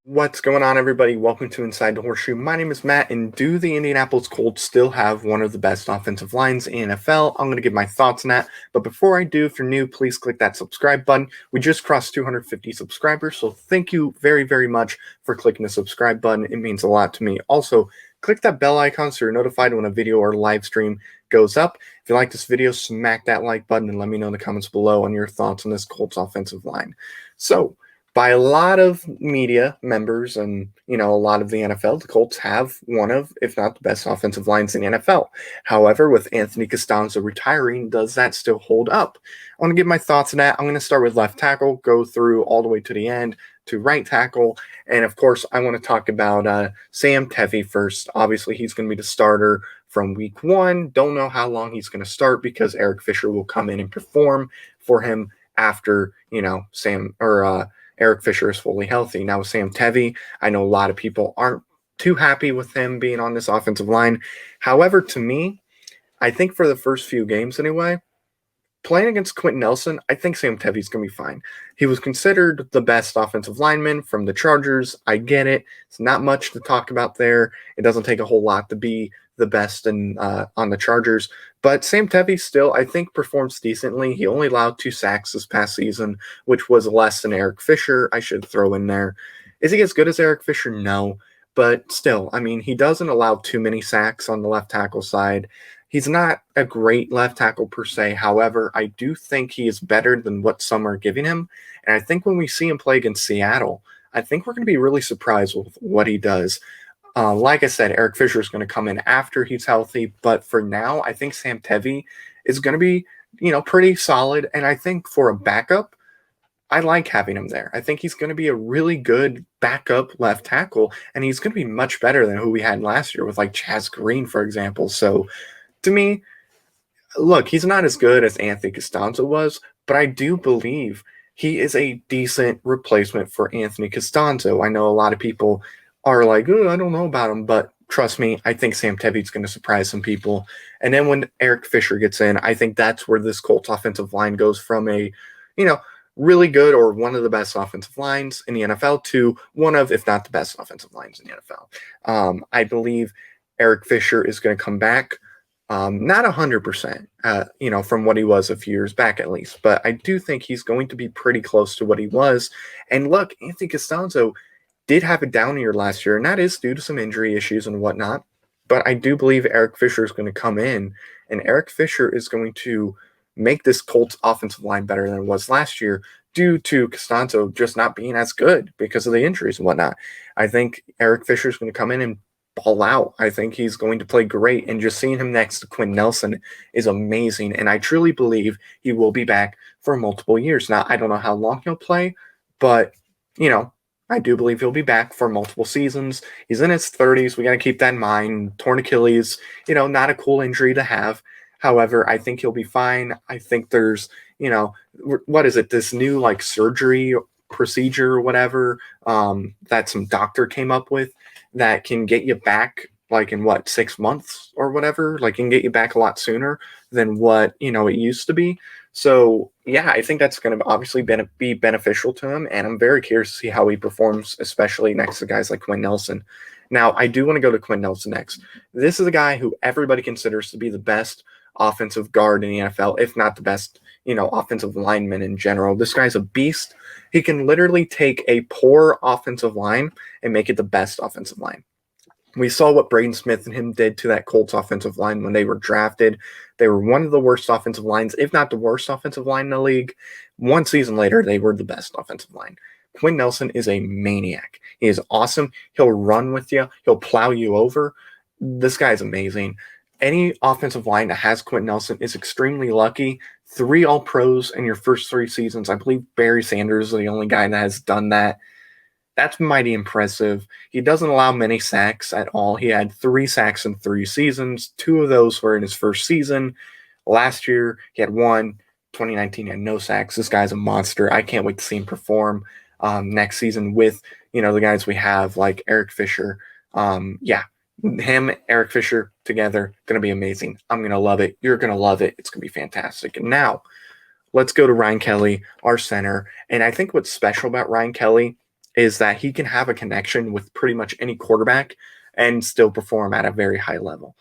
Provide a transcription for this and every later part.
What's going on, everybody? Welcome to Inside the Horseshoe. My name is Matt, and do the Indianapolis Colts still have one of the best offensive lines in the NFL? I'm going to give my thoughts on that. But before I do, if you're new, please click that subscribe button. We just crossed 250 subscribers, so thank you very, very much for clicking the subscribe button. It means a lot to me. Also, click that bell icon so you're notified when a video or live stream goes up. If you like this video, smack that like button and let me know in the comments below on your thoughts on this Colts offensive line. So, by a lot of media members and a lot of the NFL, the Colts have one of, if not the best offensive lines in the NFL. However, with Anthony Castonzo retiring, does that still hold up? I want to give my thoughts on that. I'm going to start with left tackle, go through all the way to the end to right tackle, and of course, I want to talk about Sam Tevey first. Obviously, he's going to be the starter from week 1. Don't know how long he's going to start because Eric Fisher will come in and perform for him after Eric Fisher is fully healthy. Now, with Sam Tevey, I know a lot of people aren't too happy with him being on this offensive line. However, to me, I think for the first few games anyway, playing against Quentin Nelson, I think Sam Tevey's going to be fine. He was considered the best offensive lineman from the Chargers. I get it. It's not much to talk about there. It doesn't take a whole lot to be the best on the Chargers. But Sam Tevey still, I think, performs decently. He only allowed 2 sacks this past season, which was less than Eric Fisher, I should throw in there. Is he as good as Eric Fisher? No. But still, I mean, he doesn't allow too many sacks on the left tackle side. He's not a great left tackle per se. However, I do think he is better than what some are giving him. And I think when we see him play against Seattle, I think we're going to be really surprised with what he does. Like I said, Eric Fisher is going to come in after he's healthy. But for now, I think Sam Tevey is going to be, pretty solid. And I think for a backup, I like having him there. I think he's going to be a really good backup left tackle. And he's going to be much better than who we had last year with like Chaz Green, for example. So to me, look, he's not as good as Anthony Castonzo was, but I do believe he is a decent replacement for Anthony Castonzo. I know a lot of people are like, oh, I don't know about him, but trust me, I think Sam Tevey's going to surprise some people. And then when Eric Fisher gets in, I think that's where this Colts offensive line goes from a, really good or one of the best offensive lines in the NFL to one of, if not the best offensive lines in the NFL. I believe Eric Fisher is going to come back. Not 100%, from what he was a few years back at least, but I do think he's going to be pretty close to what he was. And look, Anthony Castonzo did have a down year last year, and that is due to some injury issues and whatnot. But I do believe Eric Fisher is going to come in, and Eric Fisher is going to make this Colts offensive line better than it was last year due to Castonzo just not being as good because of the injuries and whatnot. I think Eric Fisher is going to come in and ball out. I think he's going to play great, and just seeing him next to Quinn Nelson is amazing, and I truly believe he will be back for multiple years. Now, I don't know how long he'll play, but, I do believe he'll be back for multiple seasons. He's in his 30s. We got to keep that in mind. Torn Achilles, not a cool injury to have. However, I think he'll be fine. I think there's, what is it, this new like surgery procedure or whatever that some doctor came up with that can get you back like in 6 months or whatever, like can get you back a lot sooner than what, it used to be. So yeah, I think that's going to obviously be beneficial to him. And I'm very curious to see how he performs, especially next to guys like Quinn Nelson. Now, I do want to go to Quinn Nelson next. This is a guy who everybody considers to be the best offensive guard in the NFL, if not the best, offensive lineman in general. This guy's a beast. He can literally take a poor offensive line and make it the best offensive line. We saw what Braden Smith and him did to that Colts offensive line when they were drafted. They were one of the worst offensive lines, if not the worst offensive line in the league. One season later, they were the best offensive line. Quinn Nelson is a maniac. He is awesome. He'll run with you. He'll plow you over. This guy is amazing. Any offensive line that has Quinn Nelson is extremely lucky. 3 All-Pros in your first 3 seasons. I believe Barry Sanders is the only guy that has done that. That's mighty impressive. He doesn't allow many sacks at all. He had 3 sacks in 3 seasons. 2 of those were in his first season. Last year, he had 1. 2019, he had no sacks. This guy's a monster. I can't wait to see him perform next season with, the guys we have like Eric Fisher. Him, Eric Fisher together, going to be amazing. I'm going to love it. You're going to love it. It's going to be fantastic. And now, let's go to Ryan Kelly, our center. And I think what's special about Ryan Kelly is that he can have a connection with pretty much any quarterback and still perform at a very high level.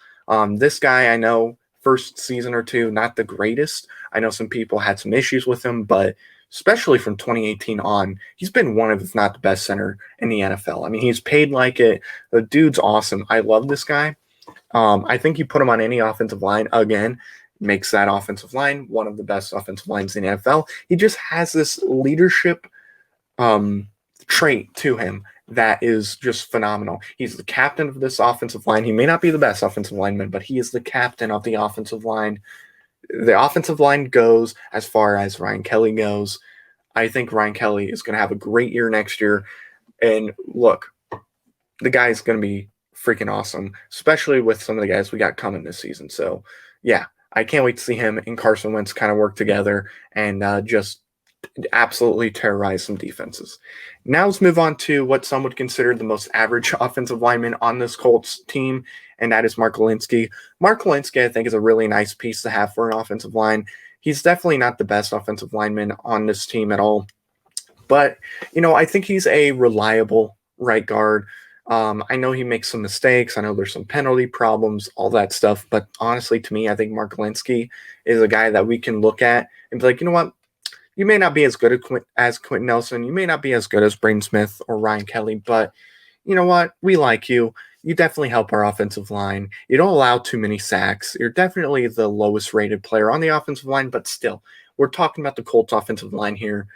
This guy, I know, first season or two, not the greatest. I know some people had some issues with him, but especially from 2018 on, he's been one of, if not the best center in the NFL. I mean, he's paid like it. The dude's awesome. I love this guy. I think you put him on any offensive line, again, makes that offensive line one of the best offensive lines in the NFL. He just has this leadership trait to him that is just phenomenal. He's the captain of this offensive line. He may not be the best offensive lineman, but he is the captain of the offensive line. The offensive line goes as far as Ryan Kelly goes. I think Ryan Kelly is going to have a great year next year. And look, the guy is going to be freaking awesome, especially with some of the guys we got coming this season. So, yeah, I can't wait to see him and Carson Wentz kind of work together and just absolutely terrorize some defenses. Now let's move on to what some would consider the most average offensive lineman on this Colts team, and that is Mark Linski. Mark Linski, I think, is a really nice piece to have for an offensive line. He's definitely not the best offensive lineman on this team at all, but, I think he's a reliable right guard. I know he makes some mistakes. I know there's some penalty problems, all that stuff, but honestly, to me, I think Mark Linski is a guy that we can look at and be like, you know what? You may not be as good as Quentin Nelson. You may not be as good as Braden Smith or Ryan Kelly, but you know what? We like you. You definitely help our offensive line. You don't allow too many sacks. You're definitely the lowest rated player on the offensive line, but still, we're talking about the Colts offensive line here.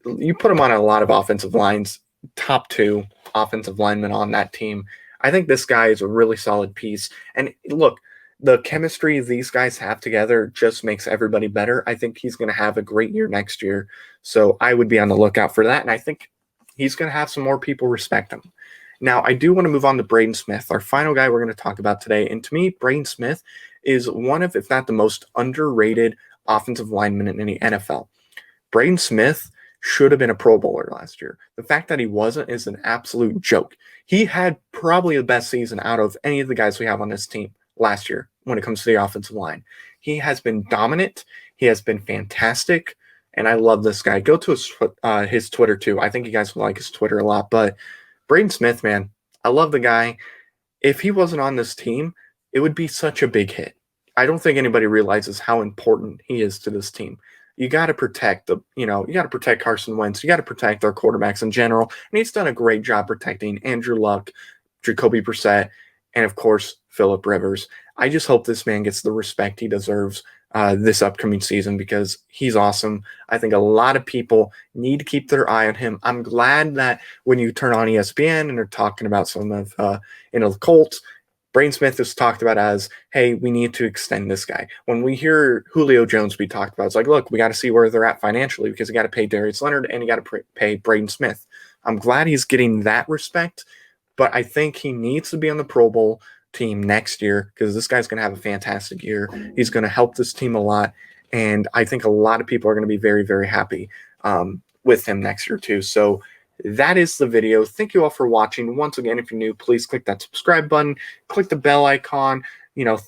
You put them on a lot of offensive lines, top 2 offensive linemen on that team. I think this guy is a really solid piece. And look, the chemistry these guys have together just makes everybody better. I think he's going to have a great year next year. So I would be on the lookout for that. And I think he's going to have some more people respect him. Now, I do want to move on to Braden Smith, our final guy we're going to talk about today. And to me, Braden Smith is one of, if not the most underrated offensive lineman in the NFL. Braden Smith should have been a Pro Bowler last year. The fact that he wasn't is an absolute joke. He had probably the best season out of any of the guys we have on this team last year when it comes to the offensive line. He has been dominant. He has been fantastic. And I love this guy. Go to his Twitter too. I think you guys will like his Twitter a lot. But Braden Smith, man, I love the guy. If he wasn't on this team, it would be such a big hit. I don't think anybody realizes how important he is to this team. You got to protect you got to protect Carson Wentz. You got to protect our quarterbacks in general. And he's done a great job protecting Andrew Luck, Jacoby Brissett, and of course, Phillip Rivers. I just hope this man gets the respect he deserves this upcoming season because he's awesome. I think a lot of people need to keep their eye on him. I'm glad that when you turn on ESPN and they're talking about some of the Colts, Braden Smith is talked about as, hey, we need to extend this guy. When we hear Julio Jones be talked about, it's like, look, we got to see where they're at financially because you got to pay Darius Leonard and you got to pay Braden Smith. I'm glad he's getting that respect, but I think he needs to be on the Pro Bowl team next year because this guy's going to have a fantastic year. He's going to help this team a lot, and I think a lot of people are going to be very, very happy with him next year too. So that is the video. Thank you all for watching. Once again, if you're new, please click that subscribe button, click the bell icon,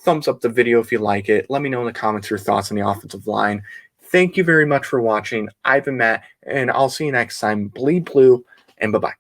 thumbs up the video if you like it. Let me know in the comments your thoughts on the offensive line. Thank you very much for watching. I've been Matt, and I'll see you next time. Bleed blue, and bye-bye.